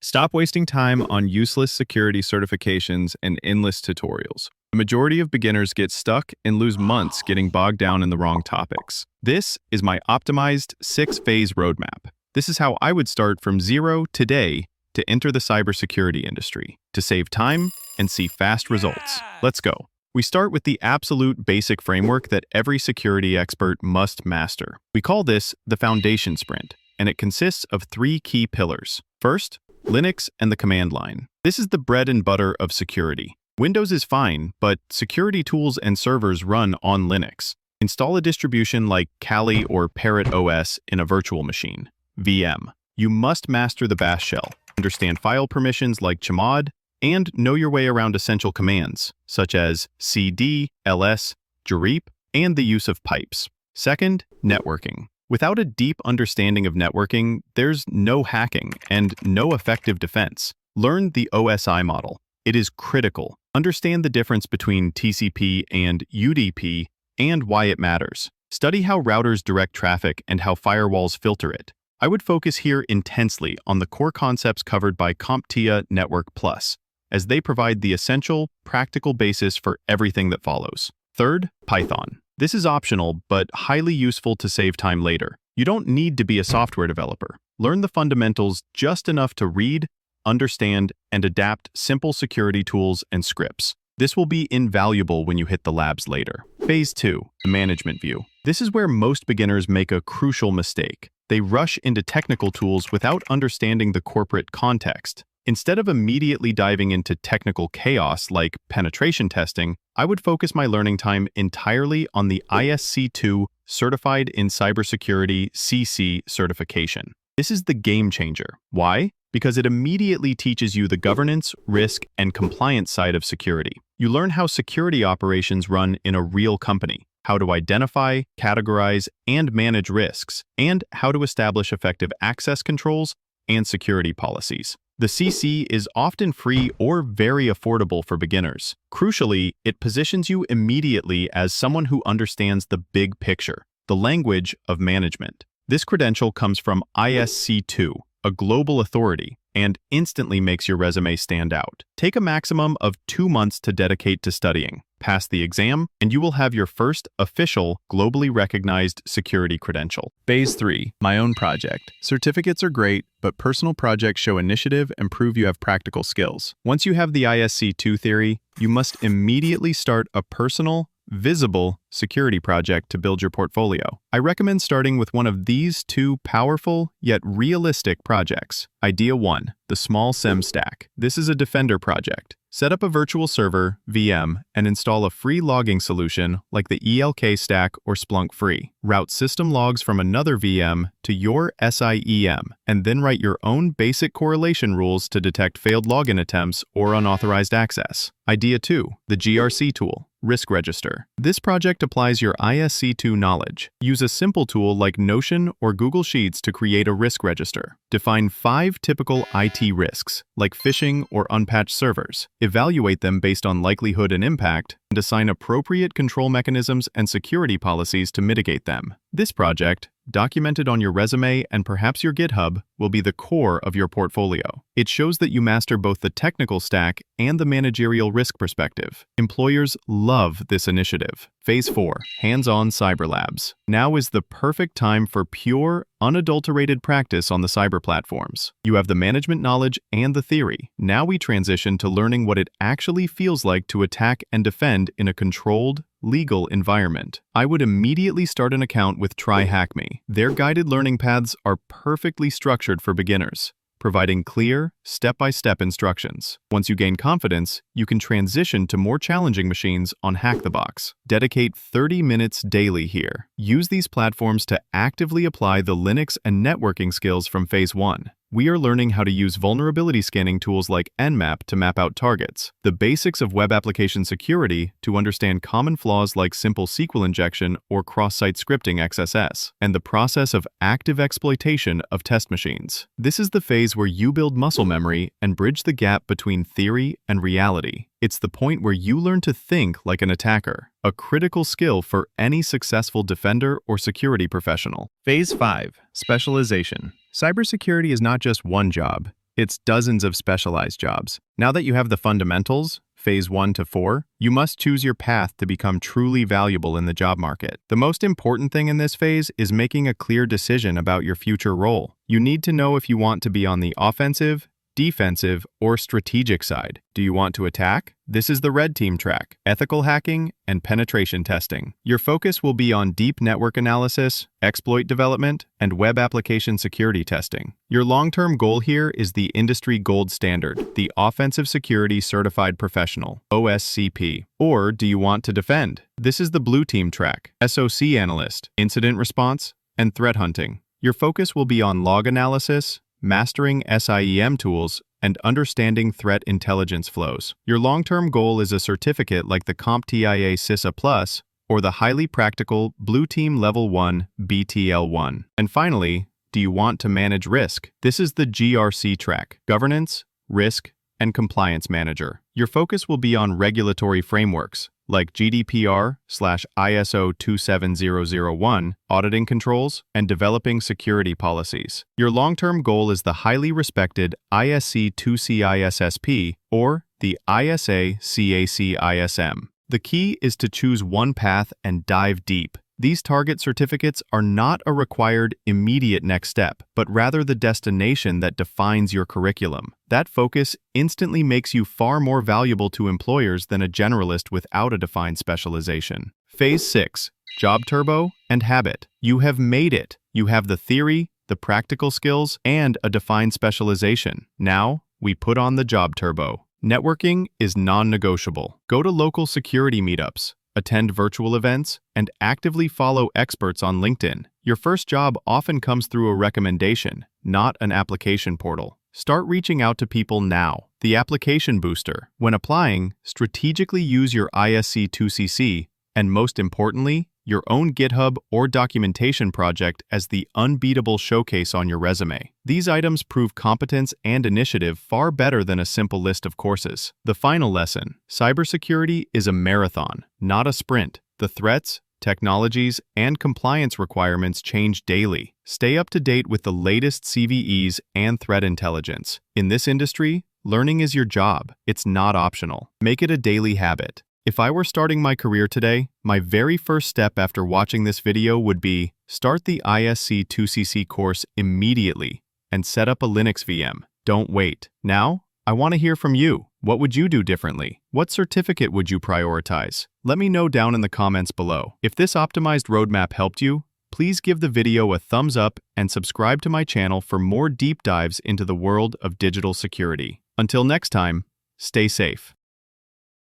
Stop wasting time on useless security certifications and endless tutorials. The majority of beginners get stuck and lose months getting bogged down in the wrong topics. This is my optimized 6-phase roadmap. This is how I would start from zero today to enter the cybersecurity industry, to save time and see fast results. Let's go. We start with the absolute basic framework that every security expert must master. We call this the foundation sprint, and it consists of 3 key pillars. First, Linux and the command line. This is the bread and butter of security. Windows is fine, but security tools and servers run on Linux. Install a distribution like Kali or Parrot OS in a virtual machine. VM. You must master the bash shell, understand file permissions like chmod, and know your way around essential commands, such as cd, ls, grep, and the use of pipes. Second, networking. Without a deep understanding of networking, there's no hacking and no effective defense. Learn the OSI model. It is critical. Understand the difference between TCP and UDP and why it matters. Study how routers direct traffic and how firewalls filter it. I would focus here intensely on the core concepts covered by CompTIA Network Plus, as they provide the essential, practical basis for everything that follows. Third, Python. This is optional, but highly useful to save time later. You don't need to be a software developer. Learn the fundamentals just enough to read, understand, and adapt simple security tools and scripts. This will be invaluable when you hit the labs later. Phase 2, the management view. This is where most beginners make a crucial mistake. They rush into technical tools without understanding the corporate context. Instead of immediately diving into technical chaos like penetration testing, I would focus my learning time entirely on the ISC2 Certified in Cybersecurity CC certification. This is the game changer. Why? Because it immediately teaches you the governance, risk, and compliance side of security. You learn how security operations run in a real company, how to identify, categorize, and manage risks, and how to establish effective access controls and security policies. The CC is often free or very affordable for beginners. Crucially, it positions you immediately as someone who understands the big picture, the language of management. This credential comes from ISC2, a global authority, and instantly makes your resume stand out. Take a maximum of 2 months to dedicate to studying. Pass the exam, and you will have your first official, globally recognized security credential. Phase 3, my own project. Certificates are great, but personal projects show initiative and prove you have practical skills. Once you have the ISC2 theory, you must immediately start a personal, visible security project to build your portfolio. I recommend starting with one of these 2 powerful yet realistic projects. Idea 1, the small SIEM stack. This is a Defender project. Set up a virtual server, VM, and install a free logging solution like the ELK stack or Splunk Free. Route system logs from another VM to your SIEM, and then write your own basic correlation rules to detect failed login attempts or unauthorized access. Idea 2, the GRC tool, Risk Register. This project applies your ISC2 knowledge. Use a simple tool like Notion or Google Sheets to create a risk register. Define 5 typical IT risks, like phishing or unpatched servers. Evaluate them based on likelihood and impact, and assign appropriate control mechanisms and security policies to mitigate them. This project, documented on your resume and perhaps your GitHub, will be the core of your portfolio. It shows that you master both the technical stack and the managerial risk perspective. Employers love this initiative. Phase 4, hands-on cyber labs. Now is the perfect time for pure, unadulterated practice on the cyber platforms. You have the management knowledge and the theory. Now we transition to learning what it actually feels like to attack and defend in a controlled, legal environment. I would immediately start an account with TryHackMe. Their guided learning paths are perfectly structured for beginners, providing clear, step-by-step instructions. Once you gain confidence, you can transition to more challenging machines on Hack the Box. Dedicate 30 minutes daily here. Use these platforms to actively apply the Linux and networking skills from Phase 1. We are learning how to use vulnerability scanning tools like Nmap to map out targets, the basics of web application security to understand common flaws like simple SQL injection or cross-site scripting XSS, and the process of active exploitation of test machines. This is the phase where you build muscle memory and bridge the gap between theory and reality. It's the point where you learn to think like an attacker, a critical skill for any successful defender or security professional. Phase 5, specialization. Cybersecurity is not just one job, It's dozens of specialized jobs. Now that you have the fundamentals, phase 1 to 4, you must choose your path to become truly valuable in the job market. The most important thing in this phase is making a clear decision about your future role. You need to know if you want to be on the offensive, defensive, or strategic side. Do you want to attack? This is the red team track, ethical hacking, and penetration testing. Your focus will be on deep network analysis, exploit development, and web application security testing. Your long-term goal here is the industry gold standard, the Offensive Security Certified Professional, OSCP. Or do you want to defend? This is the blue team track, SOC analyst, incident response, and threat hunting. Your focus will be on log analysis, mastering SIEM tools, and understanding threat intelligence flows. Your long-term goal is a certificate like the CompTIA CISA Plus or the highly practical Blue Team Level 1 BTL1. And finally, do you want to manage risk? This is the GRC track, Governance, Risk, and Compliance Manager. Your focus will be on regulatory frameworks like GDPR/ISO 27001, auditing controls, and developing security policies. Your long-term goal is the highly respected ISC2 CISSP or the ISA CAC ISM. The key is to choose one path and dive deep. These target certificates are not a required immediate next step, but rather the destination that defines your curriculum. That focus instantly makes you far more valuable to employers than a generalist without a defined specialization. Phase 6, Job Turbo and Habit. You have made it. You have the theory, the practical skills, and a defined specialization. Now, we put on the Job Turbo. Networking is non-negotiable. Go to local security meetups, attend virtual events, and actively follow experts on LinkedIn. Your first job often comes through a recommendation, not an application portal. Start reaching out to people now. The Application Booster. When applying, strategically use your ISC2CC, and most importantly, your own GitHub or documentation project as the unbeatable showcase on your resume. These items prove competence and initiative far better than a simple list of courses. The final lesson: cybersecurity is a marathon, not a sprint. The threats, technologies, and compliance requirements change daily. Stay up to date with the latest CVEs and threat intelligence. In this industry, learning is your job. It's not optional. Make it a daily habit. If I were starting my career today, my very first step after watching this video would be start the ISC2CC course immediately and set up a Linux VM. Don't wait. Now, I want to hear from you. What would you do differently? What certificate would you prioritize? Let me know down in the comments below. If this optimized roadmap helped you, please give the video a thumbs up and subscribe to my channel for more deep dives into the world of digital security. Until next time, stay safe.